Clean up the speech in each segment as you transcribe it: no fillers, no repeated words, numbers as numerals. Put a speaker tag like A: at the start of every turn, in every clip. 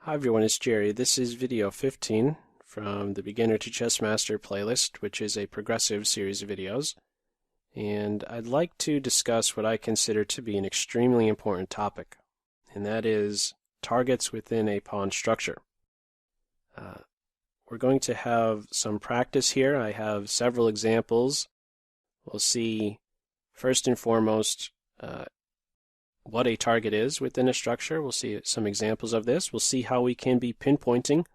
A: Hi everyone, it's Jerry. This is video 15 from the Beginner to Chess Master playlist, which is a progressive series of videos. And I'd like to discuss what I consider to be an extremely important topic, and that is targets within a pawn structure. We're going to have some practice here. I have several examples. We'll see first and foremost what a target is within a structure. We'll see some examples of this. We'll see how we can be pinpointing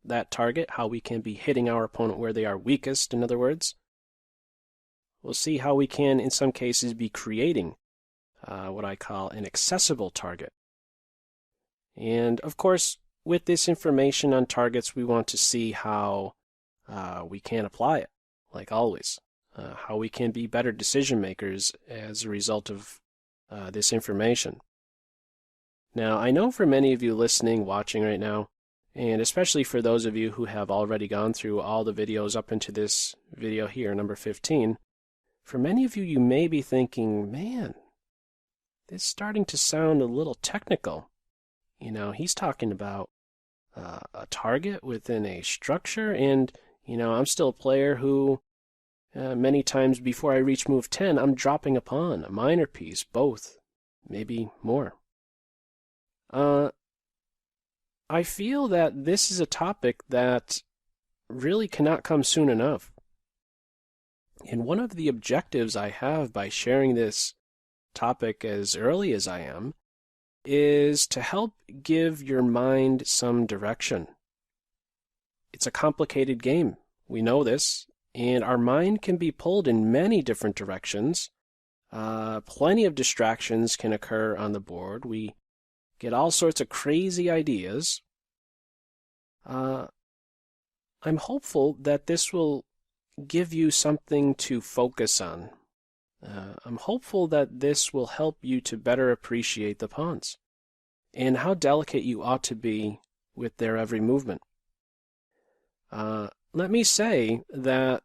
A: that target, how we can be hitting our opponent where they are weakest, in other words. We'll see how we can, in some cases, be creating what I call an accessible target. And, of course, with this information on targets, we want to see how we can apply it, like always. How we can be better decision makers as a result of this information. Now, I know for many of you listening, watching right now, and especially for those of you who have already gone through all the videos up into this video here, number 15, for many of you, you may be thinking, man, this is starting to sound a little technical. You know, he's talking about a target within a structure, and, you know, I'm still a player who many times before I reach move 10, I'm dropping a pawn, a minor piece, both, maybe more. I feel that this is a topic that really cannot come soon enough. And one of the objectives I have by sharing this topic as early as I am is to help give your mind some direction. It's a complicated game. We know this. And our mind can be pulled in many different directions. Plenty of distractions can occur on the board. We get all sorts of crazy ideas. I'm hopeful that this will give you something to focus on. I'm hopeful that this will help you to better appreciate the pawns and how delicate you ought to be with their every movement. Let me say that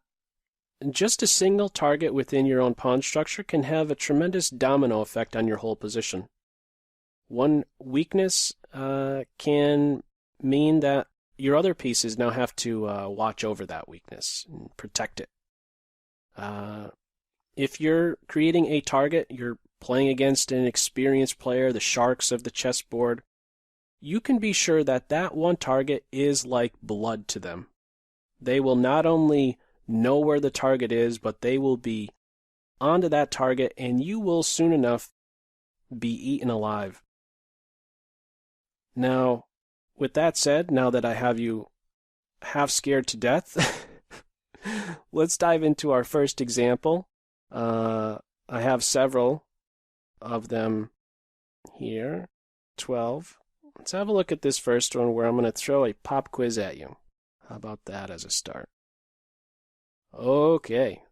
A: just a single target within your own pawn structure can have a tremendous domino effect on your whole position. One weakness can mean that your other pieces now have to watch over that weakness and protect it. If you're creating a target, you're playing against an experienced player, the sharks of the chessboard, you can be sure that that one target is like blood to them. They will not only know where the target is, but they will be onto that target, and you will soon enough be eaten alive. Now, with that said, now that I have you half scared to death, let's dive into our first example. I have several of them here, 12. Let's have a look at this first one where I'm going to throw a pop quiz at you. How about that as a start? Okay,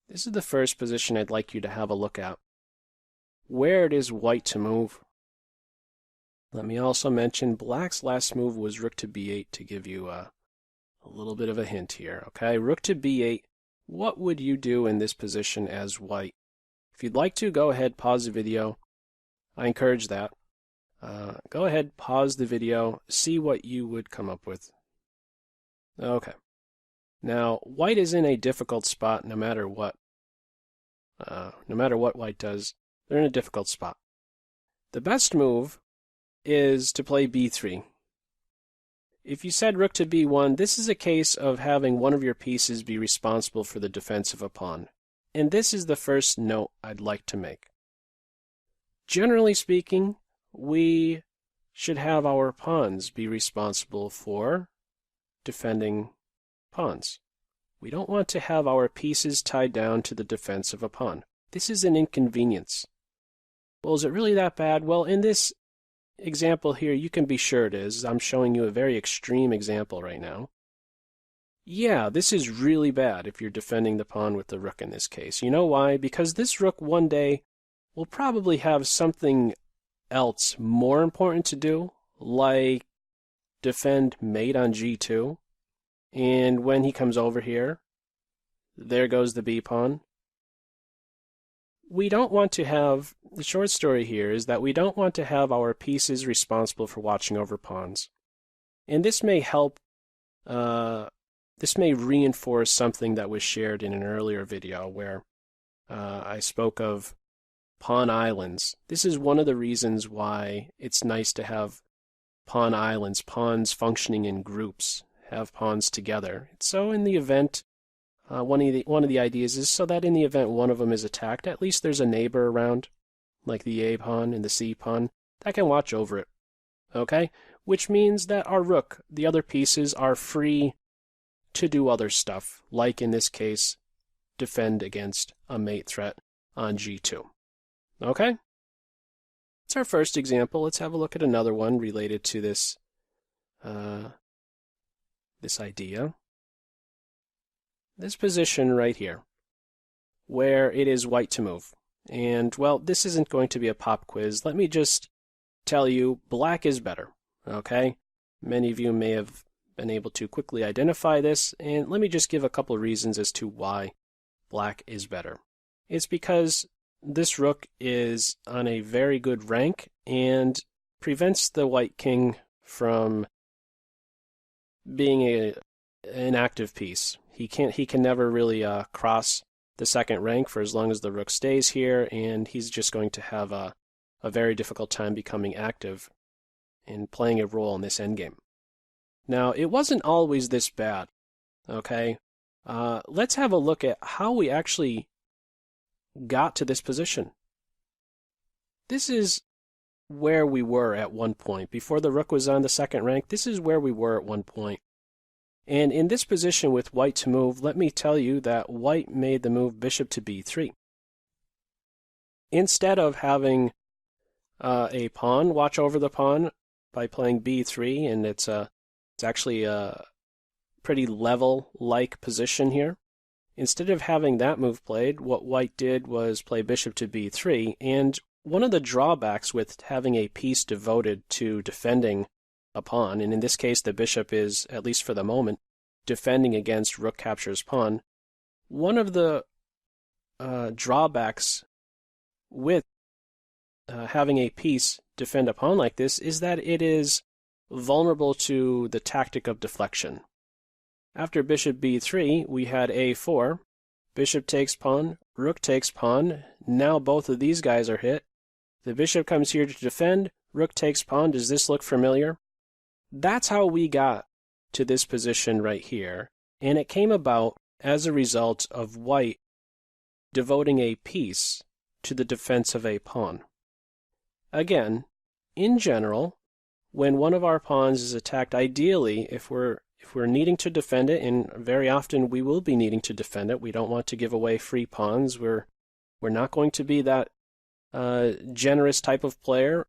A: this is the first position I'd like you to have a look at. Where it is white to move. Let me also mention black's last move was rook to b8 to give you a little bit of a hint here. Okay, rook to b8. What would you do in this position as white? If you'd like to, go ahead, pause the video. I encourage that. Go ahead, pause the video, see what you would come up with. Okay. Now, white is in a difficult spot no matter what. No matter what white does, they're in a difficult spot. The best move is to play b3. If you said rook to b1, this is a case of having one of your pieces be responsible for the defense of a pawn. And this is the first note I'd like to make. Generally speaking, we should have our pawns be responsible for defending pawns. We don't want to have our pieces tied down to the defense of a pawn. This is an inconvenience. Well, is it really that bad? Well, in this example here, you can be sure it is. I'm showing you a very extreme example right now. Yeah, this is really bad if you're defending the pawn with the rook in this case. You know why? Because this rook one day will probably have something else more important to do, like defend mate on g2. And when he comes over here, there goes the b pawn. We don't want to have, the short story here is that we don't want to have our pieces responsible for watching over pawns. And this may help, this may reinforce something that was shared in an earlier video where I spoke of pawn islands. This is one of the reasons why it's nice to have pawn islands, pawns functioning in groups, have pawns together. So in the event, one of the ideas is so that in the event one of them is attacked, at least there's a neighbor around, like the A pawn and the C pawn, that can watch over it. Okay? Which means that our rook, the other pieces, are free to do other stuff, like in this case, defend against a mate threat on G2. Okay? It's our first example. Let's have a look at another one related to this, this idea. This position right here, where it is white to move. And, well, this isn't going to be a pop quiz. Let me just tell you, black is better, okay? Many of you may have been able to quickly identify this, and let me just give a couple reasons as to why black is better. It's because this rook is on a very good rank and prevents the white king from being an active piece. He can never really cross the second rank for as long as the rook stays here, and he's just going to have a very difficult time becoming active and playing a role in this endgame. Now, it wasn't always this bad, okay? Let's have a look at how we actually got to this position. This is where we were at one point. Before the rook was on the second rank, this is where we were at one point. And in this position with white to move, let me tell you that white made the move bishop to b3. Instead of having a pawn watch over the pawn by playing b3, and it's actually a pretty level-like position here. Instead of having that move played, what white did was play bishop to b3, and one of the drawbacks with having a piece devoted to defending a pawn, and in this case the bishop is, at least for the moment, defending against rook captures pawn, one of the drawbacks with having a piece defend a pawn like this is that it is vulnerable to the tactic of deflection. After bishop b3, we had a4, bishop takes pawn, rook takes pawn, now both of these guys are hit. The bishop comes here to defend, rook takes pawn. Does this look familiar? That's how we got to this position right here, and it came about as a result of white devoting a piece to the defense of a pawn. Again, in general, when one of our pawns is attacked, ideally, if we're needing to defend it, and very often we will be needing to defend it, we don't want to give away free pawns. We're not going to be that generous type of player.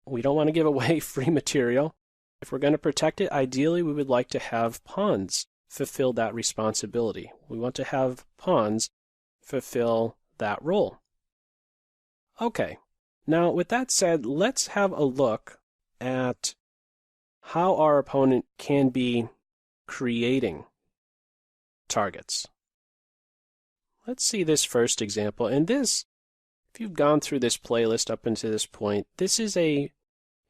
A: We don't want to give away free material. If we're going to protect it, ideally we would like to have pawns fulfill that responsibility. We want to have pawns fulfill that role. Okay, now with that said, let's have a look at how our opponent can be creating targets. Let's see this first example, and this, if you've gone through this playlist up until this point, this is an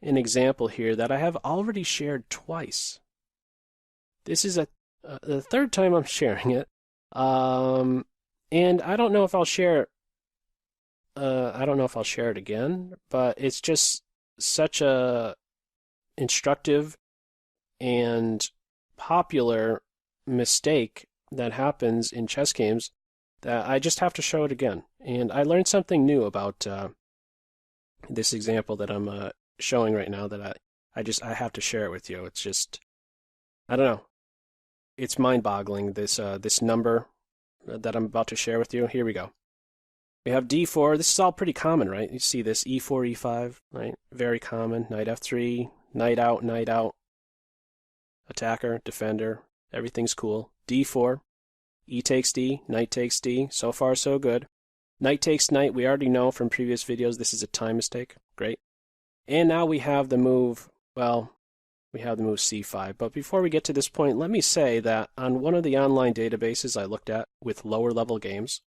A: example here that I have already shared twice. This is the third time I'm sharing it, and I don't know if I'll share it. I don't know if I'll share it again, but it's just such a instructive and popular mistake that happens in chess games that I just have to show it again. And I learned something new about this example that I'm showing right now that I have to share it with you. It's just, I don't know. It's mind-boggling, this number that I'm about to share with you. Here we go. We have d4. This is all pretty common, right? You see this e4, e5, right? Very common. Knight f3, knight out, attacker, defender, everything's cool. d4, e takes d, knight takes d. So far, so good. Knight takes knight. We already know from previous videos this is a time mistake. Great. And now we have the move, well, we have the move c5. But before we get to this point, let me say that on one of the online databases I looked at with lower level games,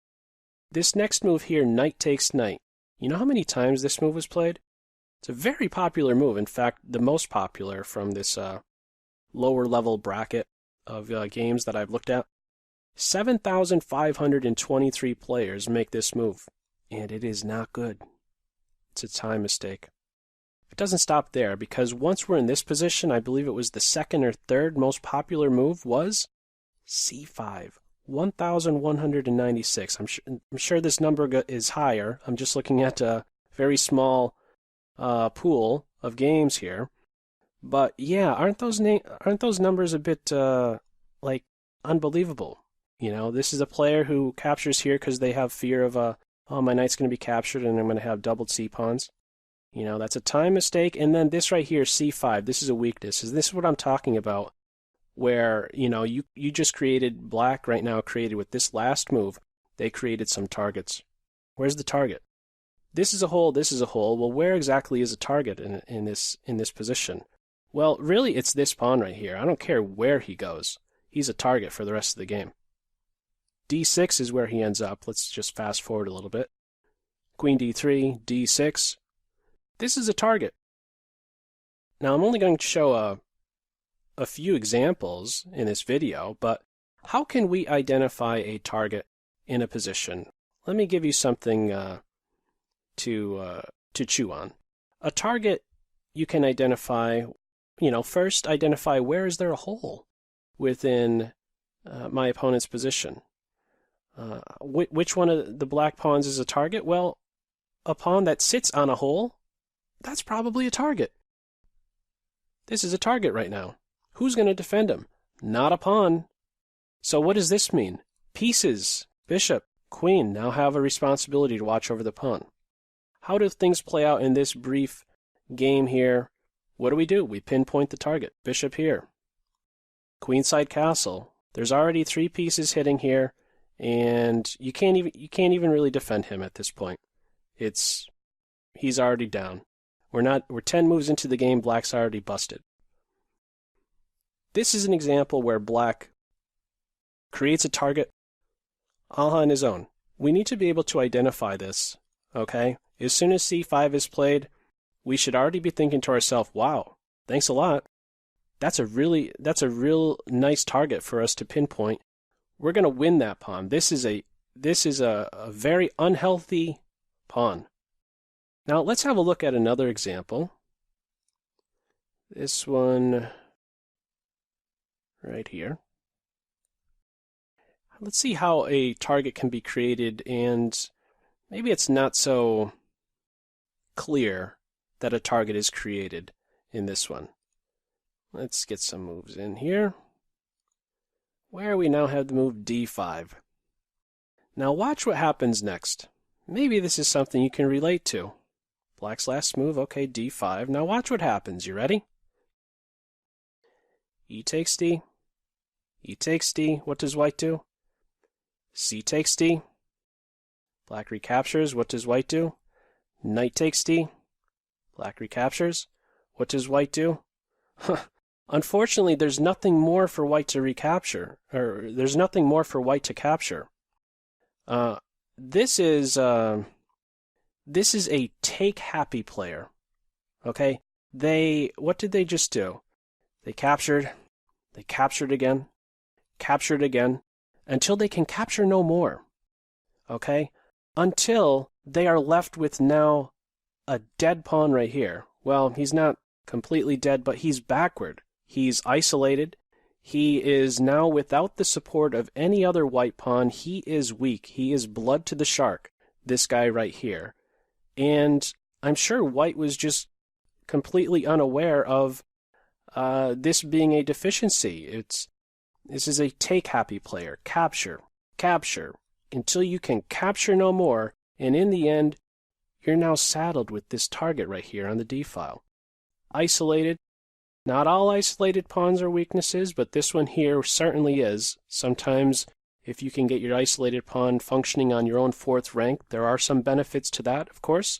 A: this next move here, knight takes knight, you know how many times this move was played? It's a very popular move. In fact, the most popular from this lower level bracket of games that I've looked at. 7,523 players make this move, and it is not good. It's a time mistake. It doesn't stop there, because once we're in this position, I believe it was the second or third most popular move was c5. 1,196. I'm sure this number is higher. I'm just looking at a very small pool of games here. But yeah, aren't those numbers a bit like unbelievable? You know, this is a player who captures here because they have fear of oh, my knight's going to be captured and I'm going to have doubled c-pawns. You know, that's a time mistake. And then this right here, c5, this is a weakness. This is what I'm talking about, where, you know, you just created, black right now created with this last move, they created some targets. Where's the target? This is a hole, this is a hole. Well, where exactly is a target in this position? Well, really, it's this pawn right here. I don't care where he goes. He's a target for the rest of the game. d6 is where he ends up. Let's just fast forward a little bit. Queen d3, d6. This is a target. Now, I'm only going to show a few examples in this video, but how can we identify a target in a position? Let me give you something to chew on. A target you can identify, you know, first identify where is there a hole within my opponent's position. Which one of the black pawns is a target? Well, a pawn that sits on a hole, that's probably a target. This is a target right now. Who's going to defend him? Not a pawn. So what does this mean? Pieces, bishop, queen now have a responsibility to watch over the pawn. How do things play out in this brief game here? What do? We pinpoint the target. Bishop here. Queenside castle. There's already 3 pieces hitting here, and you can't even really defend him at this point. He's already down. We're 10 moves into the game, black's already busted. This is an example where black creates a target all on his own. We need to be able to identify this, okay? As soon as c5 is played, we should already be thinking to ourselves, wow, thanks a lot. That's a real nice target for us to pinpoint. We're going to win that pawn. This is a very unhealthy pawn. Now let's have a look at another example. This one right here. Let's see how a target can be created, and maybe it's not so clear that a target is created in this one. Let's get some moves in here, where we now have the move d5. Now watch what happens next. Maybe this is something you can relate to. Black's last move, okay, d5. Now watch what happens. You ready? E takes d. E takes d. What does white do? C takes d. Black recaptures. What does white do? Knight takes d. Black recaptures. What does white do? Unfortunately, there's nothing more for white to recapture, or there's nothing more for white to capture. This is a take-happy player. Okay? What did they just do? They captured again, until they can capture no more. Okay? Until they are left with now a dead pawn right here. Well, he's not completely dead, but he's backward. He's isolated. He is now without the support of any other white pawn. He is weak. He is blood to the shark, this guy right here. And I'm sure white was just completely unaware of this being a deficiency. This is a take-happy player. Capture, until you can capture no more, and in the end, you're now saddled with this target right here on the d-file. Isolated. Not all isolated pawns are weaknesses, but this one here certainly is. Sometimes, if you can get your isolated pawn functioning on your own 4th rank, there are some benefits to that, of course.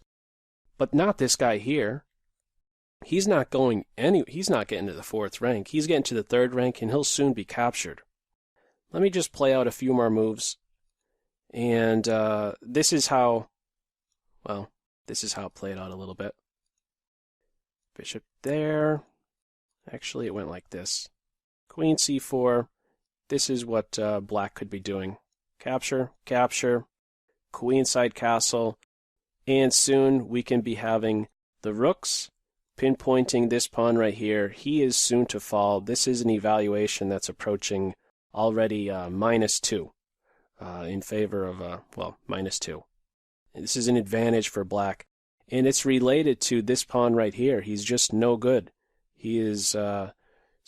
A: But not this guy here. He's not getting to the 4th rank. He's getting to the 3rd rank, and he'll soon be captured. Let me just play out a few more moves. And this is how it played out a little bit. Bishop there. Actually, it went like this. queen c4. This is what black could be doing. Capture, capture, queenside castle, and soon we can be having the rooks pinpointing this pawn right here. He is soon to fall. This is an evaluation that's approaching already -2 in favor of, -2. This is an advantage for black, and it's related to this pawn right here. He's just no good. He is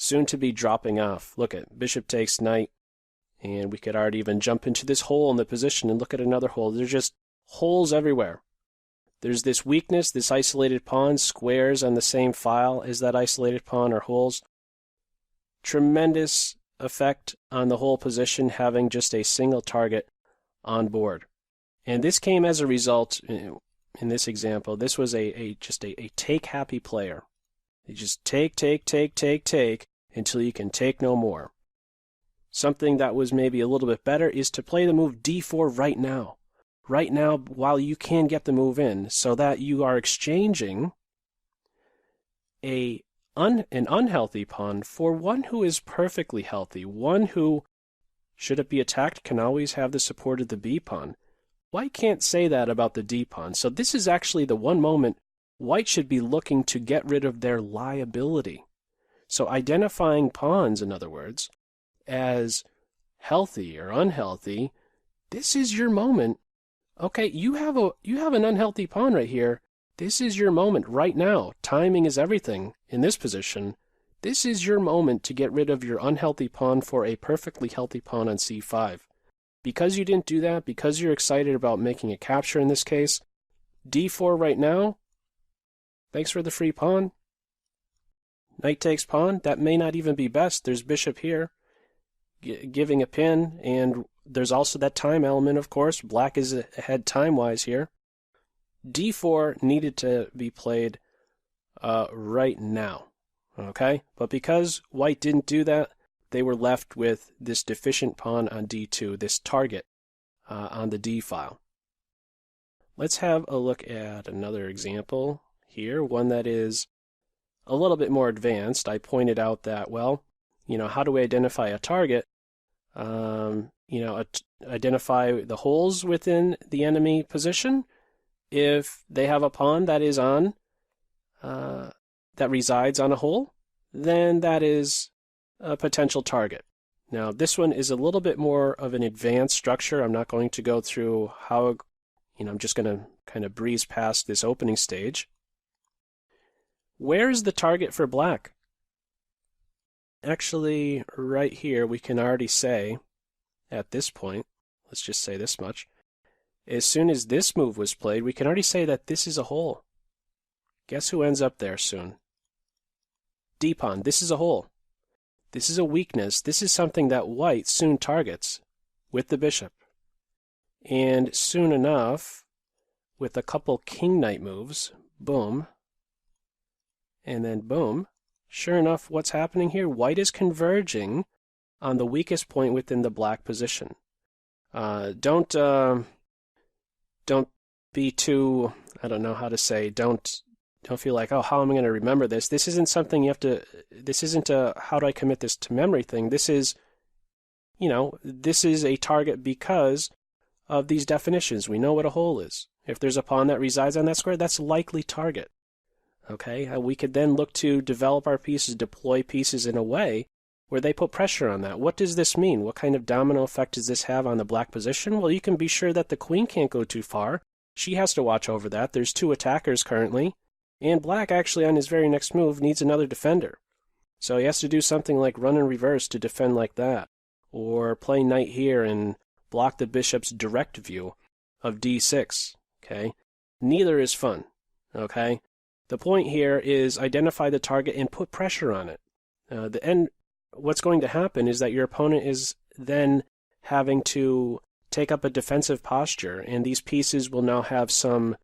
A: soon to be dropping off. Look at bishop takes knight, and we could already even jump into this hole in the position and look at another hole. There's just holes everywhere. There's this weakness, this isolated pawn, squares on the same file as that isolated pawn or holes. Tremendous effect on the whole position having just a single target on board. And this came as a result, in this example, this was just a take-happy player. You just take until you can take no more. Something that was maybe a little bit better is to play the move d4 right now. Right now, while you can get the move in, so that you are exchanging an unhealthy pawn for one who is perfectly healthy, one who, should it be attacked, can always have the support of the b pawn. White can't say that about the d pawn, so this is actually the one moment white should be looking to get rid of their liability. So identifying pawns, in other words, as healthy or unhealthy, this is your moment. Okay, you have an unhealthy pawn right here. This is your moment right now. Timing is everything in this position. This is your moment to get rid of your unhealthy pawn for a perfectly healthy pawn on c5. Because you didn't do that, because you're excited about making a capture in this case, d4 right now, thanks for the free pawn. Knight takes pawn, that may not even be best. There's bishop here, giving a pin, and there's also that time element, of course. Black is ahead time-wise here. d4 needed to be played right now, okay? But because white didn't do that, they were left with this deficient pawn on d2, this target on the d file. Let's have a look at another example here, one that is a little bit more advanced. I pointed out that, well, how do we identify a target? Identify the holes within the enemy position. If they have a pawn that is on, that resides on a hole, then that is a potential target. Now, this one is a little bit more of an advanced structure. I'm not going to go through how, I'm just going to kind of breeze past this opening stage. Where is the target for black? Actually, right here, we can already say, at this point, let's just say this much, as soon as this move was played, we can already say that this is a hole. Guess who ends up there soon? D-pawn. This is a hole. This is a weakness. This is something that white soon targets with the bishop. And soon enough, with a couple king-knight moves, boom, and then boom, sure enough, what's happening here? White is converging on the weakest point within the black position. Don't be too, I don't know how to say, don't feel like, oh, how am I going to remember this? This isn't something you have to, this isn't a how do I commit this to memory thing. This is, this is a target because of these definitions. We know what a hole is. If there's a pawn that resides on that square, that's a likely target. Okay, we could then look to develop our pieces, deploy pieces in a way where they put pressure on that. What does this mean? What kind of domino effect does this have on the black position? Well, you can be sure that the queen can't go too far. She has to watch over that. There's two attackers currently, and black actually on his very next move needs another defender. So he has to do something like run in reverse to defend like that, or play knight here and block the bishop's direct view of d6. Okay, neither is fun. Okay. The point here is identify the target and put pressure on it. What's going to happen is that your opponent is then having to take up a defensive posture, and these pieces will now have some,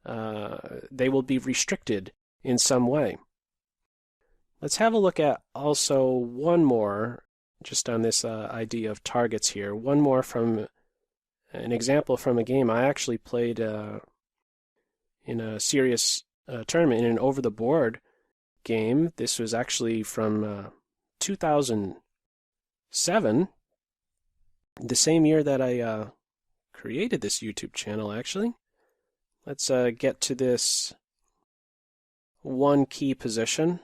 A: they will be restricted in some way. Let's have a look at also one more, just on this idea of targets here, one more from an example from a game I actually played in a serious tournament, in an over-the-board game. This was actually from 2000, 2007, the same year that I created this YouTube channel, actually. Let's get to this one key position.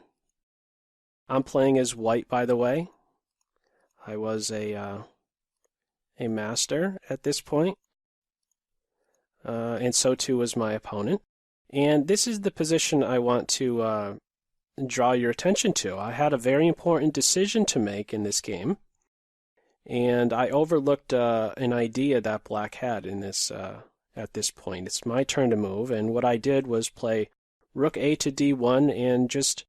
A: I'm playing as white, by the way. I was a master at this point, and so too was my opponent. And this is the position I want to draw your attention to. I had a very important decision to make in this game, and I overlooked an idea that black had in this at this point. It's my turn to move, and what I did was play rook a to d1, and just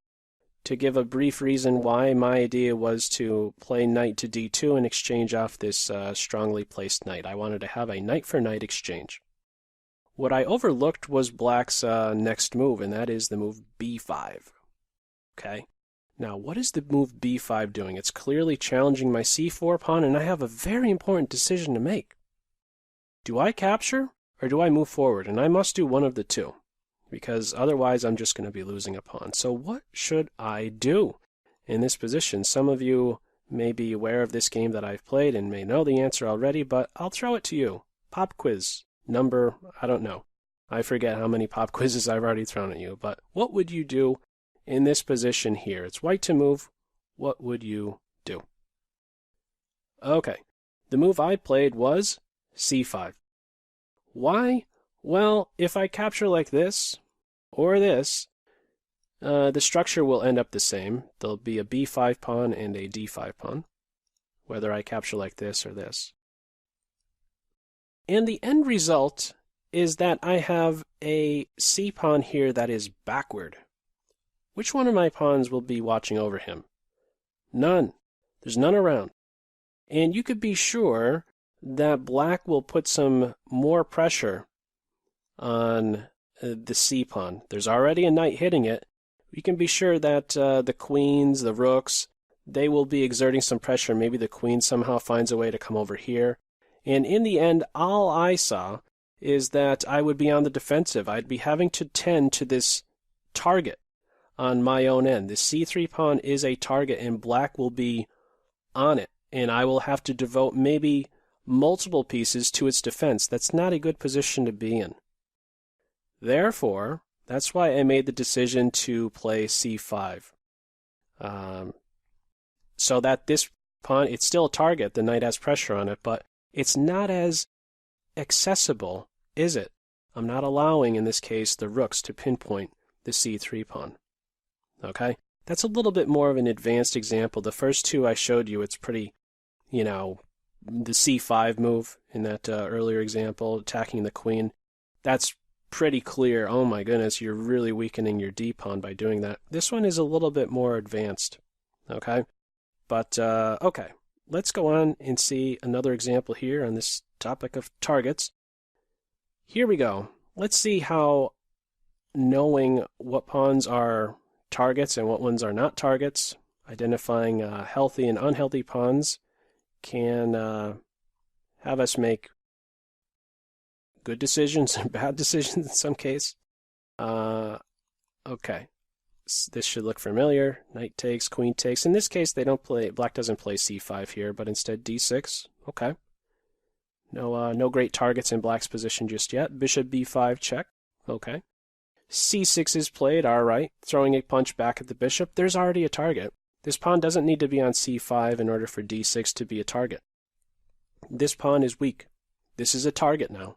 A: to give a brief reason why, my idea was to play knight to d2 and exchange off this strongly placed knight. I wanted to have a knight for knight exchange. What I overlooked was black's next move, and that is the move b5. Okay? Now, what is the move b5 doing? It's clearly challenging my c4 pawn, and I have a very important decision to make. Do I capture, or do I move forward? And I must do one of the two, because otherwise I'm just going to be losing a pawn. So what should I do in this position? Some of you may be aware of this game that I've played and may know the answer already, but I'll throw it to you. Pop quiz. Number, I don't know. I forget how many pop quizzes I've already thrown at you, but what would you do in this position here? It's white to move. What would you do? Okay, the move I played was c5. Why? Well, if I capture like this or this, the structure will end up the same. There'll be a b5 pawn and a d5 pawn, whether I capture like this or this. And the end result is that I have a c pawn here that is backward. Which one of my pawns will be watching over him? None. There's none around. And you could be sure that black will put some more pressure on the c pawn. There's already a knight hitting it. We can be sure that the queens, the rooks, they will be exerting some pressure. Maybe the queen somehow finds a way to come over here. And in the end, all I saw is that I would be on the defensive. I'd be having to tend to this target on my own end. The c3 pawn is a target, and black will be on it. And I will have to devote maybe multiple pieces to its defense. That's not a good position to be in. Therefore, that's why I made the decision to play c5. So that this pawn, it's still a target. The knight has pressure on it, but it's not as accessible, is it? I'm not allowing, in this case, the rooks to pinpoint the c3 pawn. Okay? That's a little bit more of an advanced example. The first two I showed you, it's pretty, the c5 move in that earlier example, attacking the queen, that's pretty clear. Oh my goodness, you're really weakening your d pawn by doing that. This one is a little bit more advanced. Okay? But, okay. Let's go on and see another example here on this topic of targets. Here we go. Let's see how knowing what pawns are targets and what ones are not targets, identifying healthy and unhealthy pawns, can have us make good decisions and bad decisions in some case. Okay. This should look familiar. Knight takes, queen takes. In this case, black doesn't play c5 here, but instead d6. Okay. No great targets in black's position just yet. Bishop b5 check. Okay. c6 is played. All right. Throwing a punch back at the bishop. There's already a target. This pawn doesn't need to be on c5 in order for d6 to be a target. This pawn is weak. This is a target now.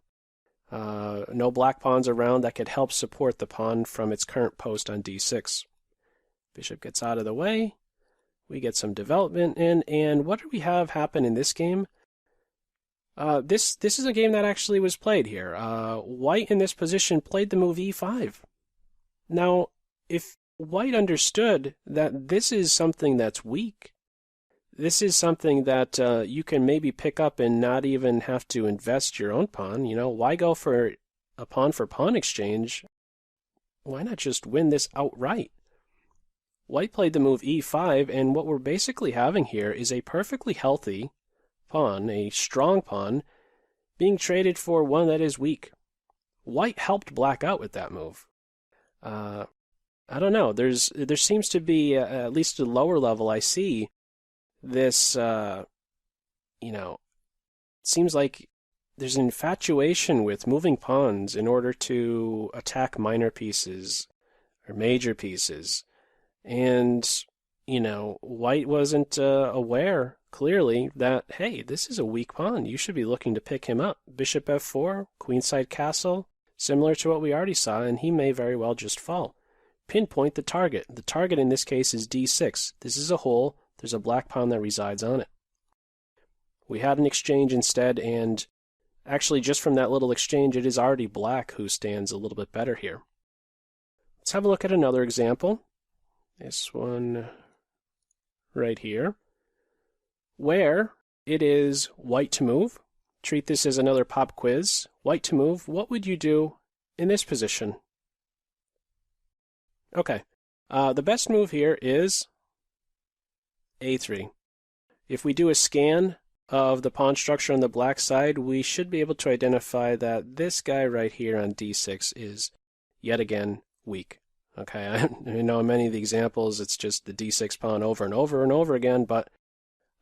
A: No black pawns around that could help support the pawn from its current post on d6. Bishop gets out of the way. We get some development in, and what do we have happen in this game? This is a game that actually was played here. White in this position played the move e5. Now, if white understood that this is something that's weak, this is something that you can maybe pick up and not even have to invest your own pawn. Why go for a pawn exchange? Why not just win this outright? White played the move e5, and what we're basically having here is a perfectly healthy pawn, a strong pawn, being traded for one that is weak. White helped black out with that move. I don't know. There seems to be, at least at a lower level, I see this it seems like there's an infatuation with moving pawns in order to attack minor pieces or major pieces. And, white wasn't aware, clearly, that, hey, this is a weak pawn. You should be looking to pick him up. Bishop f4, queenside castle, similar to what we already saw, and he may very well just fall. Pinpoint the target. The target in this case is d6. This is a hole. There's a black pawn that resides on it. We had an exchange instead, and actually just from that little exchange, it is already black who stands a little bit better here. Let's have a look at another example. This one right here, where it is white to move. Treat this as another pop quiz. White to move. What would you do in this position? Okay, the best move here is a3. If we do a scan of the pawn structure on the black side, we should be able to identify that this guy right here on d6 is yet again weak. Okay, I know in many of the examples it's just the d6 pawn over and over and over again, but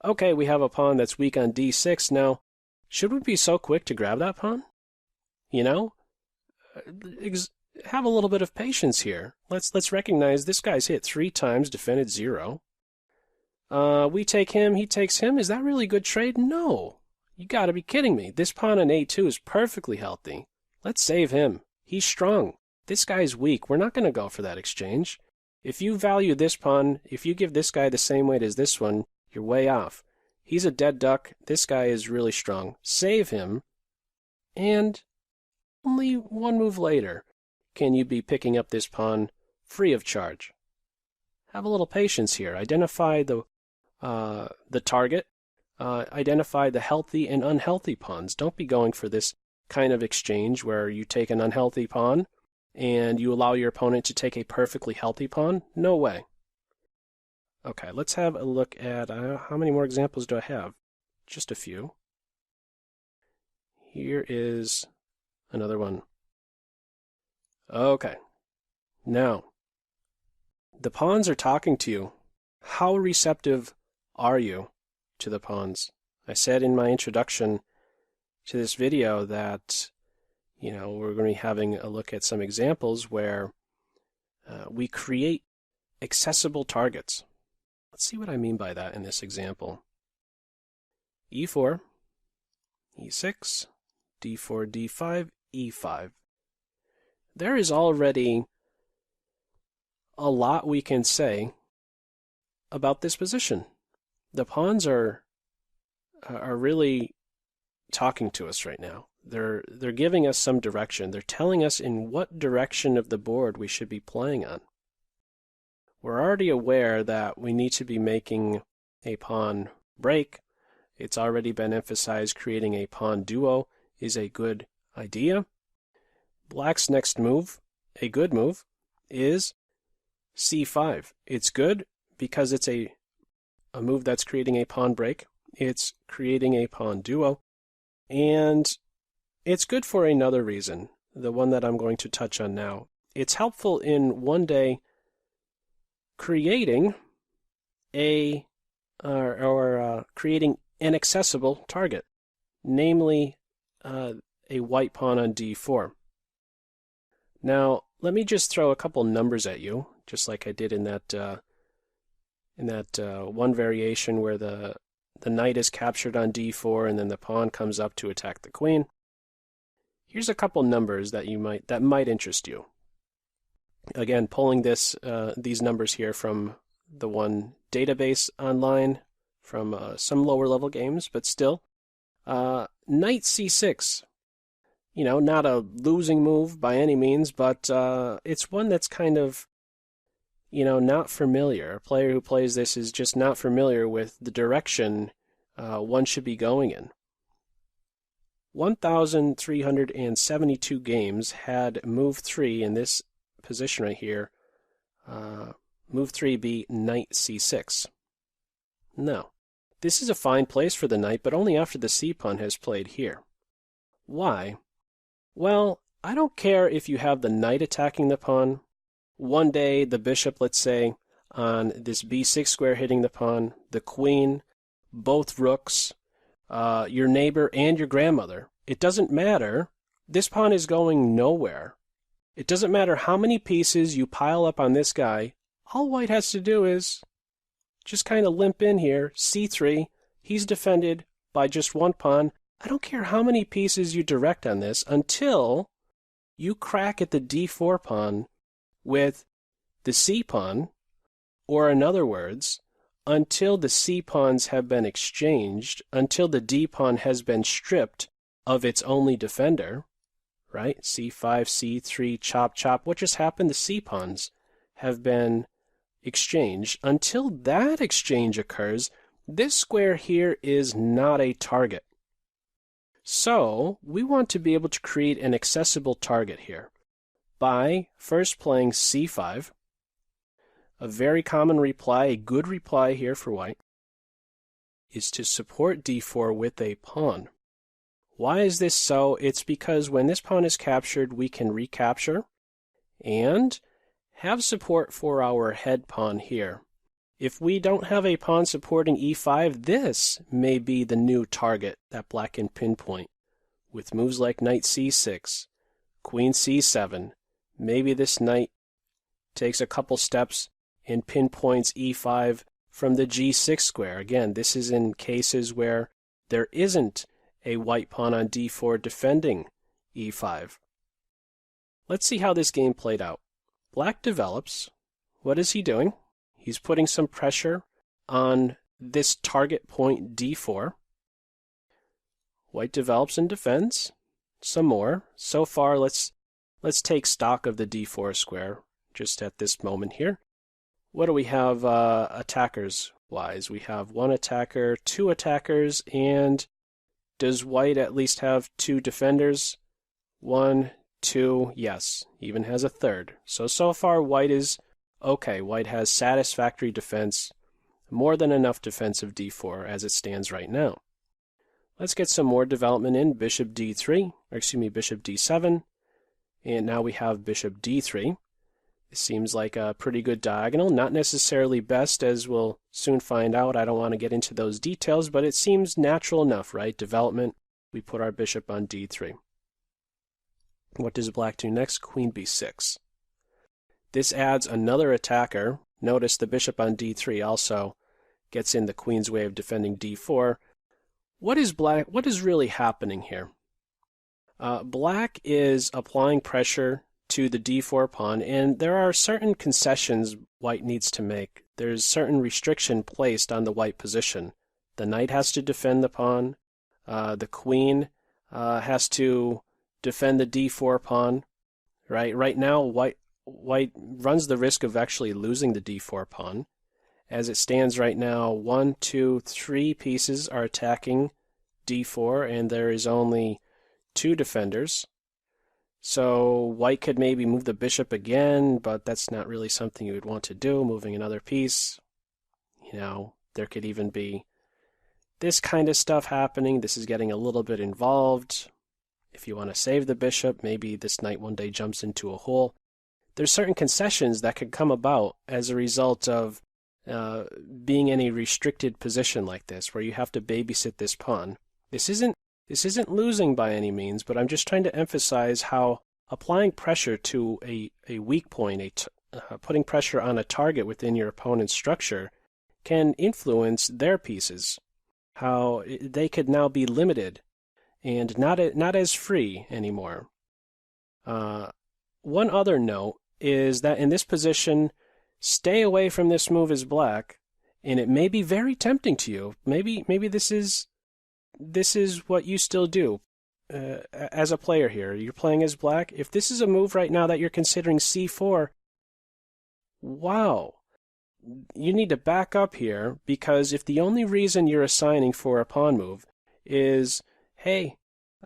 A: okay, we have a pawn that's weak on d6. Now, should we be so quick to grab that pawn? Have a little bit of patience here. Let's recognize this guy's hit 3 times, defended 0. We take him, he takes him. Is that really good trade? No. You gotta be kidding me. This pawn on a2 is perfectly healthy. Let's save him. He's strong. This guy's weak. We're not going to go for that exchange. If you value this pawn, if you give this guy the same weight as this one, you're way off. He's a dead duck. This guy is really strong. Save him. And only one move later can you be picking up this pawn free of charge. Have a little patience here. Identify the target. Identify the healthy and unhealthy pawns. Don't be going for this kind of exchange where you take an unhealthy pawn and you allow your opponent to take a perfectly healthy pawn. No way. Okay, let's have a look at how many more examples do I have? Just a few. Here is another one. Okay. Now, the pawns are talking to you. How receptive are you to the pawns? I said in my introduction to this video that, we're going to be having a look at some examples where we create accessible targets. Let's see what I mean by that in this example. e4, e6, d4, d5, e5. There is already a lot we can say about this position. The pawns are really talking to us right now. They're giving us some direction. They're telling us in what direction of the board we should be playing on. We're already aware that we need to be making a pawn break. It's already been emphasized creating a pawn duo is a good idea. Black's next move, a good move, is c5. It's good because it's a move that's creating a pawn break. It's creating a pawn duo. And it's good for another reason, the one that I'm going to touch on now. It's helpful in one day creating creating an accessible target, namely a white pawn on d4. Now, let me just throw a couple numbers at you, just like I did in that one variation where the knight is captured on d4 and then the pawn comes up to attack the queen. Here's a couple numbers that might interest you. Again, pulling these numbers here from the one database online from some lower level games, but still. Knight c6. Not a losing move by any means, but it's one that's kind of, not familiar. A player who plays this is just not familiar with the direction one should be going in. 1,372 games had move 3 in this position right here. Move 3 be knight c6. No. This is a fine place for the knight, but only after the c-pawn has played here. Why? Well, I don't care if you have the knight attacking the pawn. One day, the bishop, let's say, on this b6 square hitting the pawn, the queen, both rooks, your neighbor, and your grandmother. It doesn't matter. This pawn is going nowhere. It doesn't matter how many pieces you pile up on this guy. All white has to do is just kind of limp in here. c3. He's defended by just one pawn. I don't care how many pieces you direct on this until you crack at the d4 pawn with the c pawn, or in other words, until the c pawns have been exchanged, until the d pawn has been stripped of its only defender, right? c5, c3, chop, chop. What just happened? The c pawns have been exchanged. Until that exchange occurs, this square here is not a target. So we want to be able to create an accessible target here by first playing c5. A very common reply, a good reply here for white, is to support d4 with a pawn. Why is this so? It's because when this pawn is captured, we can recapture and have support for our head pawn here. If we don't have a pawn supporting e5, this may be the new target that black can pinpoint with moves like knight c6, queen c7. Maybe this knight takes a couple steps and pinpoints e5 from the g6 square. Again, this is in cases where there isn't a white pawn on d4 defending e5. Let's see how this game played out. Black develops. What is he doing? He's putting some pressure on this target point d4. White develops and defends. Some more. So far, let's take stock of the d4 square just at this moment here. What do we have attackers-wise? We have one attacker, two attackers, and does white at least have two defenders? One, two, yes. Even has a third. So far, white is okay. White has satisfactory defense, more than enough defense of d4 as it stands right now. Let's get some more development in. Bishop d3, or excuse me, bishop d7, and now we have bishop d3. It seems like a pretty good diagonal, not necessarily best, as we'll soon find out. I don't want to get into those details, but it seems natural enough, right? Development, we put our bishop on d3. What does black do next? Queen b6. This adds another attacker. Notice the bishop on d3 also gets in the queen's way of defending d4. What is really happening here? Black is applying pressure to the d4 pawn, and there are certain concessions white needs to make. There's certain restriction placed on the white position. The knight has to defend the pawn. The queen has to defend the d4 pawn. Right now, white runs the risk of actually losing the d4 pawn. As it stands right now, 1, 2, 3 pieces are attacking d4, and there is only 2 defenders. So white could maybe move the bishop again, but that's not really something you would want to do, moving another piece. You know, there could even be this kind of stuff happening. This is getting a little bit involved. If you want to save the bishop, maybe this knight one day jumps into a hole. There's certain concessions that could come about as a result of being in a restricted position like this, where you have to babysit this pawn. This isn't losing by any means, but I'm just trying to emphasize how applying pressure to a weak point, putting pressure on a target within your opponent's structure, can influence their pieces. How they could now be limited and not as free anymore. One other note is that in this position, stay away from this move as black, and it may be very tempting to you. Maybe this is what you still do as a player here. You're playing as black. If this is a move right now that you're considering c4, wow. You need to back up here, because if the only reason you're assigning for a pawn move is, hey,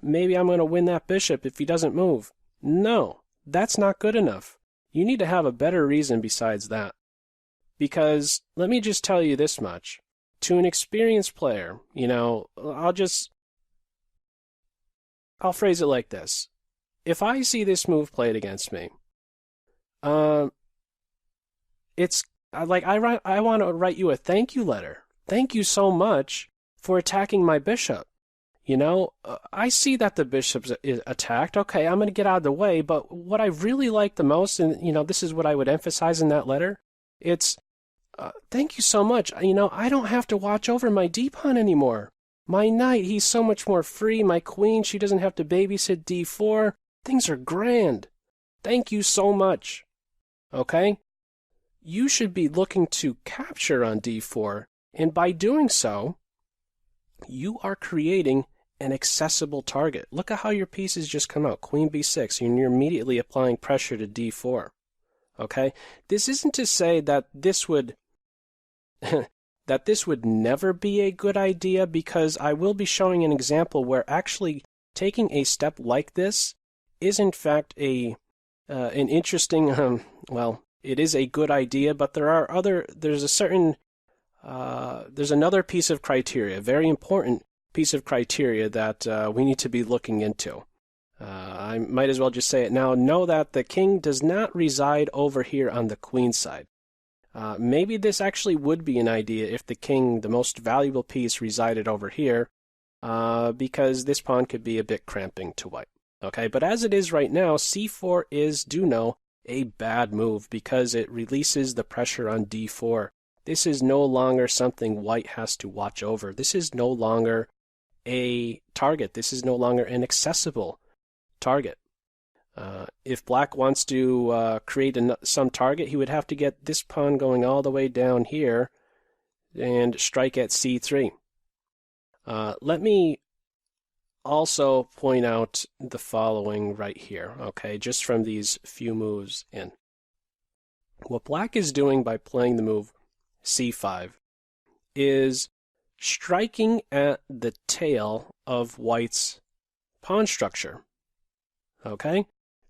A: maybe I'm going to win that bishop if he doesn't move. No, that's not good enough. You need to have a better reason besides that. Because let me just tell you this much. To an experienced player, I'll phrase it like this. If I see this move played against me, it's like I want to write you a thank you letter. Thank you so much for attacking my bishop. I see that the bishop's attacked. Okay, I'm going to get out of the way. But what I really like the most, and, this is what I would emphasize in that letter, it's, thank you so much. I don't have to watch over my d-pawn anymore. My knight, he's so much more free. My queen, she doesn't have to babysit d4. Things are grand. Thank you so much. Okay? You should be looking to capture on d4. And by doing so, you are creating an accessible target. Look at how your pieces just come out. Queen b6, and you're immediately applying pressure to d4. Okay? This isn't to say that this would never be a good idea, because I will be showing an example where actually taking a step like this is in fact an interesting, it is a good idea, but there's another piece of criteria, very important piece of criteria that we need to be looking into. I might as well just say it now. Know that the king does not reside over here on the queen side. Maybe this actually would be an idea if the king, the most valuable piece, resided over here, because this pawn could be a bit cramping to white. Okay, but as it is right now, c4 is, a bad move because it releases the pressure on d4. This is no longer something white has to watch over. This is no longer a target. This is no longer an accessible target. If black wants to create some target, he would have to get this pawn going all the way down here and strike at c3. Let me also point out the following right here, okay, just from these few moves in. What black is doing by playing the move c5 is striking at the tail of white's pawn structure, okay?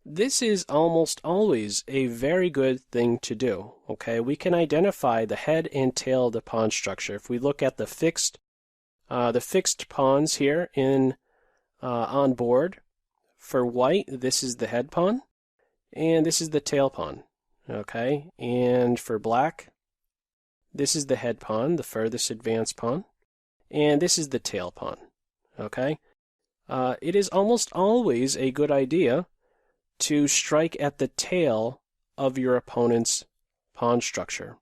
A: This is almost always a very good thing to do, okay? We can identify the head and tail of the pawn structure. If we look at the fixed pawns here on board, for white, this is the head pawn, and this is the tail pawn, okay? And for black, this is the head pawn, the furthest advanced pawn, and this is the tail pawn, okay? It is almost always a good idea to strike at the tail of your opponent's pawn structure.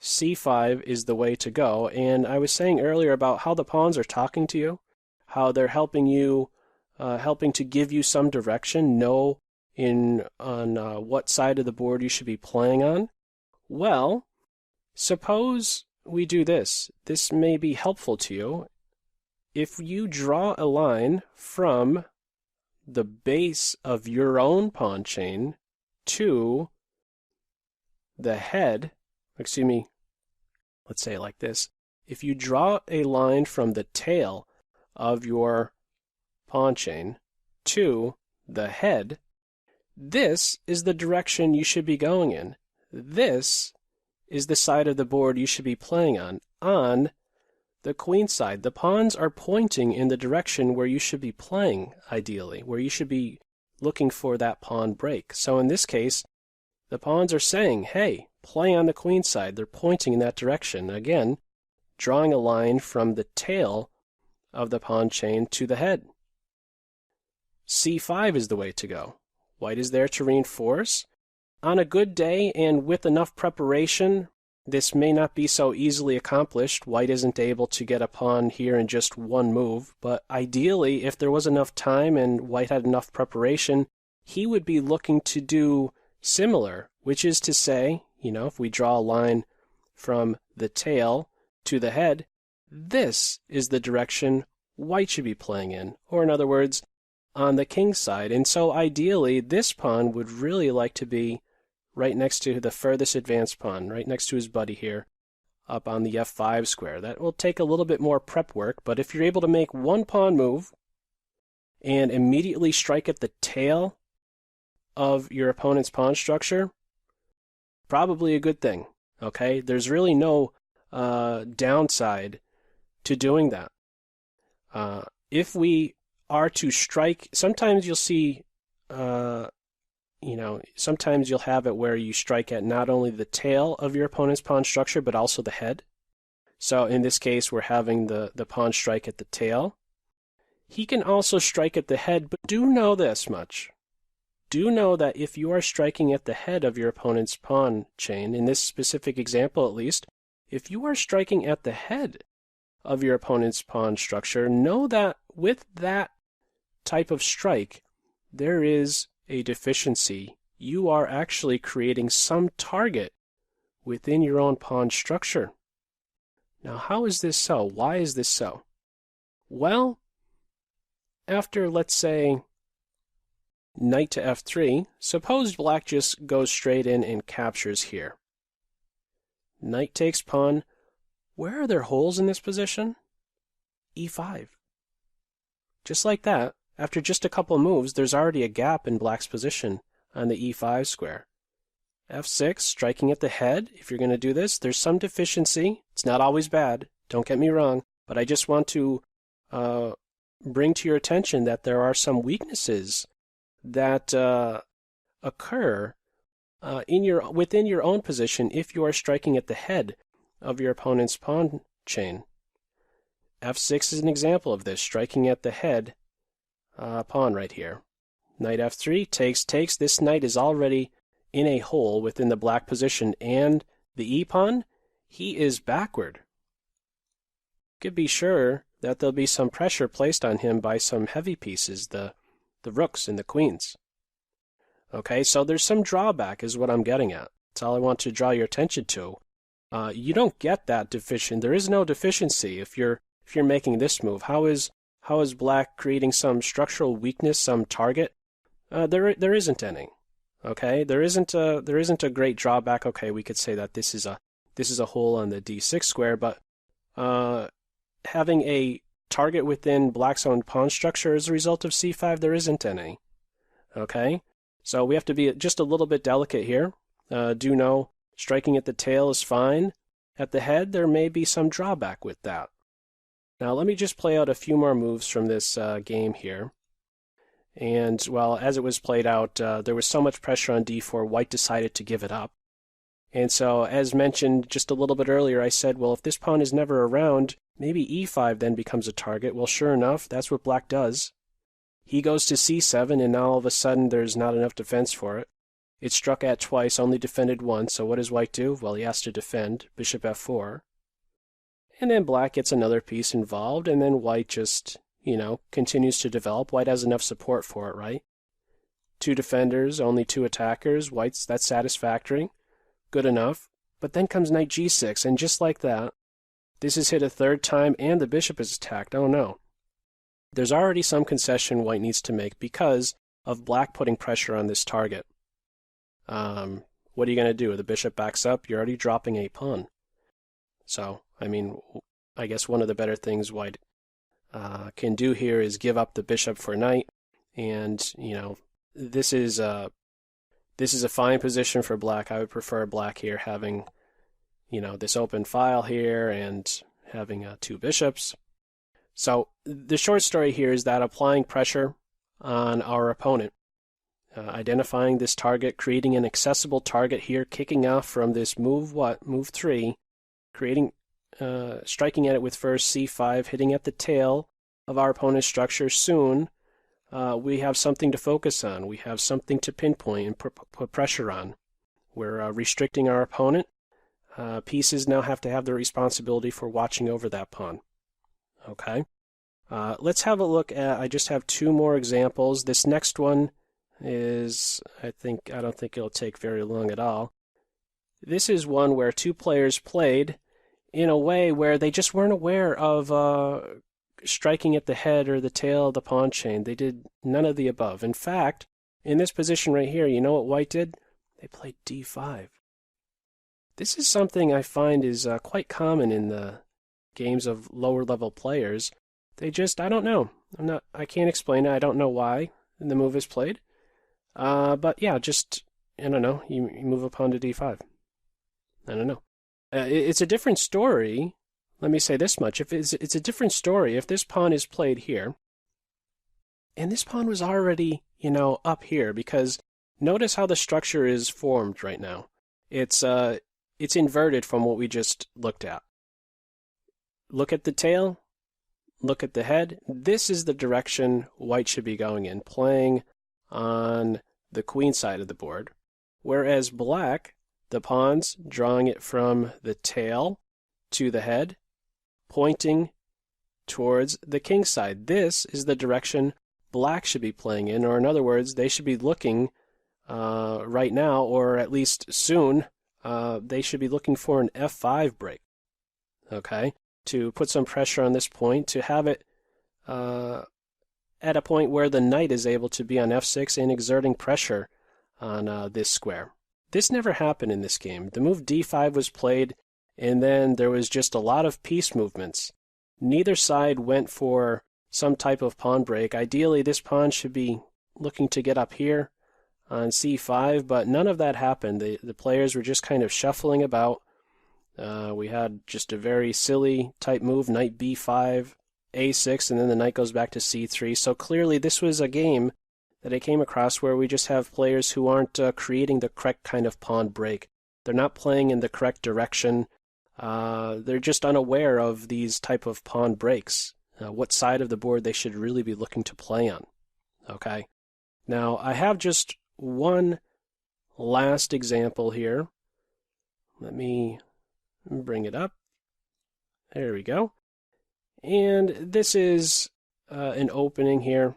A: c5 is the way to go, and I was saying earlier about how the pawns are talking to you, how they're helping you, helping to give you some direction, know on what side of the board you should be playing on. Well, suppose we do this. This may be helpful to you. If you draw a line from the base of your own pawn chain to the head, let's say it like this. If you draw a line from the tail of your pawn chain to the head, this is the direction you should be going in. This is the side of the board you should be playing on the queen side. The pawns are pointing in the direction where you should be playing, ideally, where you should be looking for that pawn break. So in this case, the pawns are saying, hey, play on the queen side. They're pointing in that direction. Again, drawing a line from the tail of the pawn chain to the head. c5 is the way to go. White is there to reinforce. On a good day and with enough preparation, this may not be so easily accomplished. White isn't able to get a pawn here in just one move, but ideally, if there was enough time and white had enough preparation, he would be looking to do similar, which is to say, if we draw a line from the tail to the head, this is the direction white should be playing in, or in other words, on the king side. And so ideally, this pawn would really like to be right next to the furthest advanced pawn, right next to his buddy here, up on the f5 square. That will take a little bit more prep work, but if you're able to make one pawn move and immediately strike at the tail of your opponent's pawn structure, probably a good thing, okay? There's really no downside to doing that. If we are to strike, sometimes you'll see sometimes you'll have it where you strike at not only the tail of your opponent's pawn structure, but also the head. So in this case, we're having the pawn strike at the tail. He can also strike at the head, but do know this much. Do know that if you are striking at the head of your opponent's pawn chain, in this specific example at least, if you are striking at the head of your opponent's pawn structure, know that with that type of strike, there is a deficiency. You are actually creating some target within your own pawn structure. Now, how is this so? Why is this so? Well, after, let's say, knight to f3, suppose black just goes straight in and captures here. Knight takes pawn. Where are there holes in this position? e5. Just like that, after just a couple moves, there's already a gap in black's position on the e5 square. f6, striking at the head. If you're going to do this, there's some deficiency. It's not always bad, don't get me wrong, but I just want to bring to your attention that there are some weaknesses that occur within your own position if you are striking at the head of your opponent's pawn chain. f6 is an example of this, striking at the head pawn right here. Knight f3, takes. This knight is already in a hole within the black position, and the e-pawn, he is backward. You could be sure that there'll be some pressure placed on him by some heavy pieces, the rooks and the queens. Okay, so there's some drawback is what I'm getting at. That's all I want to draw your attention to. You don't get that deficient. There is no deficiency if you're making this move. How is black creating some structural weakness, some target? There isn't any. Okay, there isn't a great drawback. Okay, we could say that this is a hole on the d6 square, but having a target within black's own pawn structure as a result of c5, there isn't any. Okay, so we have to be just a little bit delicate here. Do know striking at the tail is fine. At the head, there may be some drawback with that. Now let me just play out a few more moves from this game here. And, well, as it was played out, there was so much pressure on d4, white decided to give it up. And so, as mentioned just a little bit earlier, I said, well, if this pawn is never around, maybe e5 then becomes a target. Well, sure enough, that's what black does. He goes to c7, and now all of a sudden there's not enough defense for it. It's struck at twice, only defended once, so what does white do? Well, he has to defend, bishop f4. And then black gets another piece involved, and then white just, continues to develop. White has enough support for it, right? 2 defenders, only 2 attackers. That's satisfactory. Good enough. But then comes knight g6, and just like that, this is hit a third time, and the bishop is attacked. Oh no. There's already some concession white needs to make because of black putting pressure on this target. What are you going to do? The bishop backs up, you're already dropping a pawn. So, I guess one of the better things white can do here is give up the bishop for knight, and this is a fine position for black. I would prefer black here having this open file here and having 2 bishops. So the short story here is that applying pressure on our opponent, identifying this target, creating an accessible target here, kicking off from this move 3, creating striking at it with first c5, hitting at the tail of our opponent's structure. Soon we have something to focus on. We have something to pinpoint and put pressure on. We're restricting our opponent. Pieces now have to have the responsibility for watching over that pawn. Okay. Let's have a look at, I just have 2 more examples. This next one is, I don't think it'll take very long at all. This is one where 2 players played in a way where they just weren't aware of striking at the head or the tail of the pawn chain. They did none of the above. In fact, in this position right here, you know what white did? They played d5. This is something I find is quite common in the games of lower level players. They just, I don't know. I can't explain it. I don't know why the move is played. But yeah, just, I don't know, you move a pawn to d5. I don't know. It's a different story. Let me say this much. If it's a different story if this pawn is played here, and this pawn was already, up here, because notice how the structure is formed right now. It's inverted from what we just looked at. Look at the tail. look at the head, this is the direction white should be going in, playing on the queen side of the board. Whereas black, the pawns, drawing it from the tail to the head, pointing towards the king side. This is the direction black should be playing in, or in other words, they should be looking right now, or at least soon, they should be looking for an f5 break, okay, to put some pressure on this point, to have it at a point where the knight is able to be on f6 and exerting pressure on this square. This never happened in this game. The move d5 was played, and then there was just a lot of piece movements. Neither side went for some type of pawn break. Ideally, this pawn should be looking to get up here on c5, but none of that happened. The players were just kind of shuffling about. We had just a very silly type move, knight b5, a6, and then the knight goes back to c3. So clearly this was a game that I came across where we just have players who aren't creating the correct kind of pawn break. They're not playing in the correct direction. They're just unaware of these type of pawn breaks, what side of the board they should really be looking to play on. Okay. Now, I have just one last example here. Let me bring it up. There we go. And this is an opening here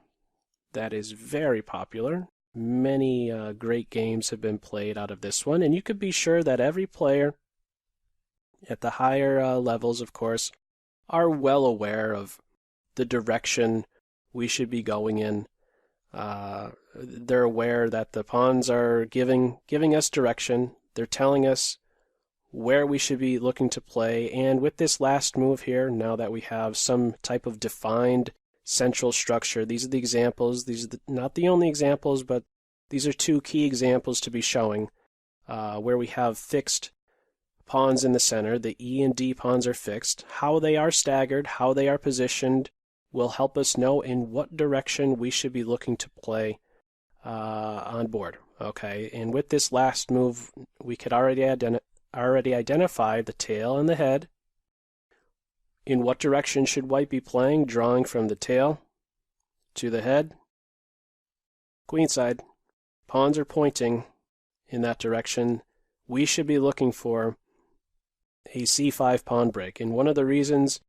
A: that is very popular. Many great games have been played out of this one, and you could be sure that every player at the higher levels, of course, are well aware of the direction we should be going in. They're aware that the pawns are giving us direction. They're telling us where we should be looking to play. And with this last move here, now that we have some type of defined central structure, these are the examples. These are not the only examples, but these are two key examples to be showing where we have fixed pawns in the center. The E and D pawns are fixed. How they are staggered, how they are positioned, will help us know in what direction we should be looking to play on board. Okay, and with this last move, we could already identify the tail and the head. In what direction should white be playing? Drawing from the tail to the head. Queenside. Pawns are pointing in that direction. We should be looking for a c5 pawn break. And one of the reasons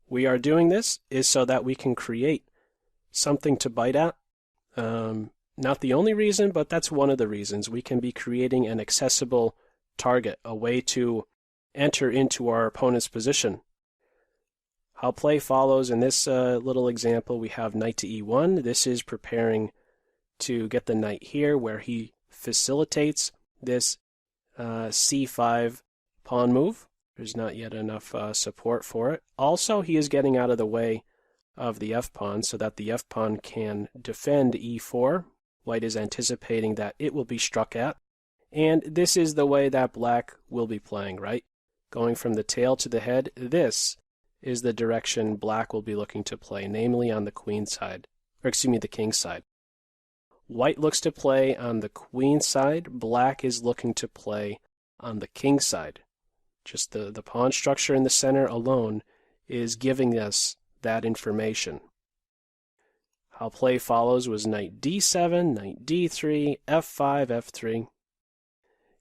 A: we are doing this is so that we can create something to bite at. Not the only reason, but that's one of the reasons. We can be creating an accessible target, a way to enter into our opponent's position. How play follows in this little example, we have knight to e1. This is preparing to get the knight here, where he facilitates this c5 pawn move. There's not yet enough support for it. Also, he is getting out of the way of the f-pawn so that the f-pawn can defend e4. White is anticipating that it will be struck at. And this is the way that black will be playing, right? Going from the tail to the head, this is the direction black will be looking to play, namely on the queen side, or excuse me, the king side. White looks to play on the queen side. Black is looking to play on the king side. Just the pawn structure in the center alone is giving us that information. How play follows was knight d7, knight d3, f5, f3.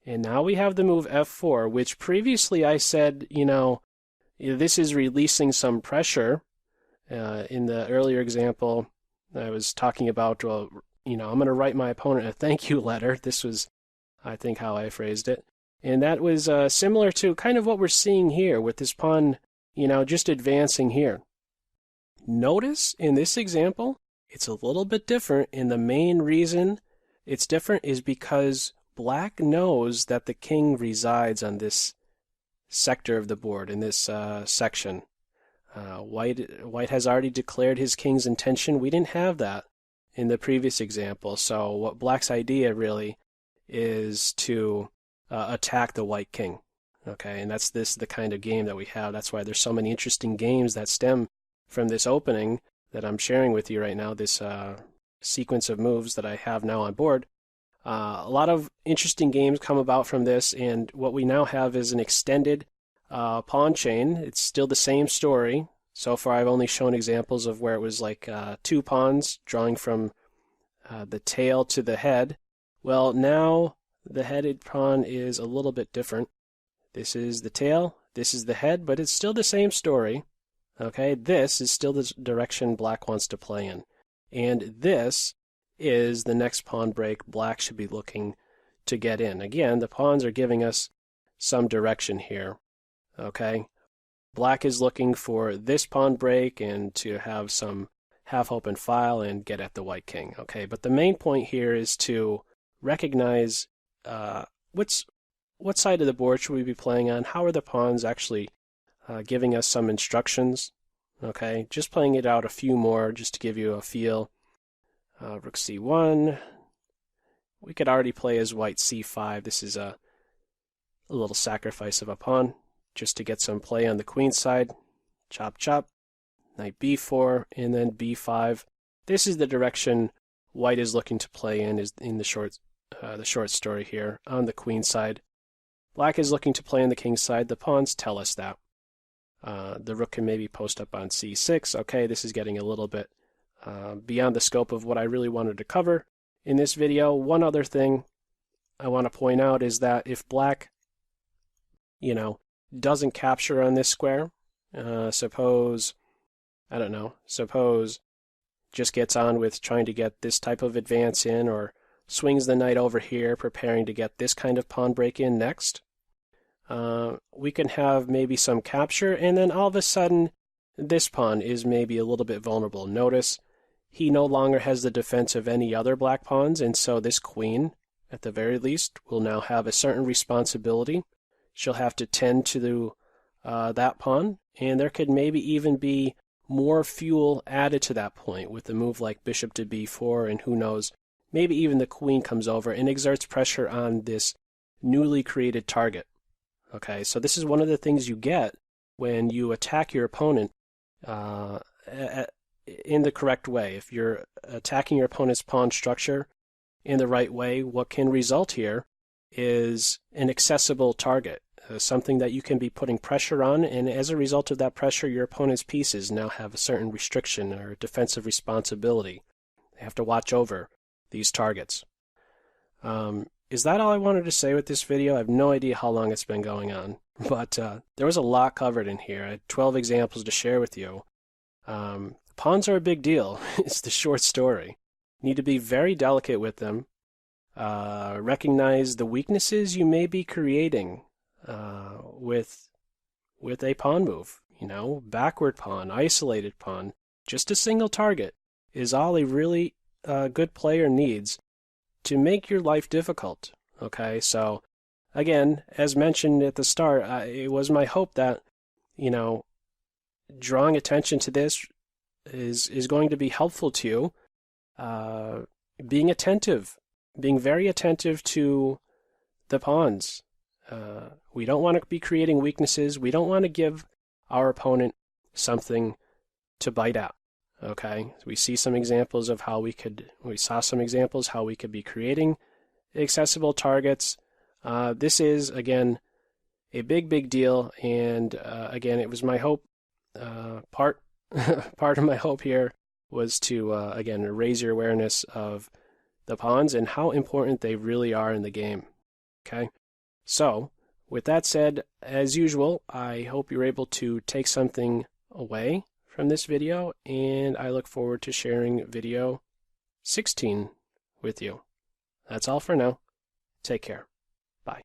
A: And now we have the move f4, which previously I said, this is releasing some pressure. In the earlier example, I was talking about, I'm going to write my opponent a thank you letter. This was, I think, how I phrased it. And that was similar to kind of what we're seeing here with this pawn, just advancing here. Notice in this example, it's a little bit different, and the main reason it's different is because black knows that the king resides on this sector of the board, in this section. White has already declared his king's intention. We didn't have that in the previous example. So what black's idea really is to attack the white king. Okay, and that's the kind of game that we have. That's why there's so many interesting games that stem from this opening that I'm sharing with you right now, this sequence of moves that I have now on board. A lot of interesting games come about from this, and what we now have is an extended pawn chain. It's still the same story. So far I've only shown examples of where it was like 2 pawns drawing from the tail to the head. Well, now the headed pawn is a little bit different. This is the tail, this is the head, but it's still the same story. Okay, this is still the direction black wants to play in. And this is the next pawn break black should be looking to get in. Again, the pawns are giving us some direction here. Okay, black is looking for this pawn break and to have some half-open file and get at the white king. Okay, but the main point here is to recognize what side of the board should we be playing on? How are the pawns actually giving us some instructions? Okay, just playing it out a few more just to give you a feel. Rook c1. We could already play as white c5. This is a little sacrifice of a pawn just to get some play on the queen side. Chop, chop. Knight b4, and then b5. This is the direction white is looking to play in the short story here on the queen side. Black is looking to play on the king side. The pawns tell us that. The rook can maybe post up on c6. Okay, this is getting a little bit beyond the scope of what I really wanted to cover in this video. One other thing I want to point out is that if black, doesn't capture on this square, suppose just gets on with trying to get this type of advance in, or swings the knight over here preparing to get this kind of pawn break in next, we can have maybe some capture, and then all of a sudden this pawn is maybe a little bit vulnerable. Notice he no longer has the defense of any other black pawns, and so this queen, at the very least, will now have a certain responsibility. She'll have to tend to that pawn, and there could maybe even be more fuel added to that point with a move like bishop to b4, and who knows, maybe even the queen comes over and exerts pressure on this newly created target. Okay, so this is one of the things you get when you attack your opponent in the correct way. If you're attacking your opponent's pawn structure in the right way, what can result here is an accessible target, something that you can be putting pressure on, and as a result of that pressure, your opponent's pieces now have a certain restriction or defensive responsibility. They have to watch over these targets. Is that all I wanted to say with this video? I have no idea how long it's been going on, but there was a lot covered in here. I had 12 examples to share with you. Pawns are a big deal. It's the short story. You need to be very delicate with them. Recognize the weaknesses you may be creating with a pawn move. Backward pawn, isolated pawn, just a single target is all a really good player needs to make your life difficult. Okay, so again, as mentioned at the start, it was my hope that drawing attention to this is going to be helpful to you. Being attentive, being very attentive to the pawns. We don't want to be creating weaknesses. We don't want to give our opponent something to bite at. Okay, we see some examples of how we could be creating accessible targets. This is, again, a big deal, and again, it was my hope, part of my hope here was to, again, raise your awareness of the pawns and how important they really are in the game. Okay, so with that said, as usual, I hope you're able to take something away from this video, and I look forward to sharing video 16 with you. That's all for now. Take care. Bye.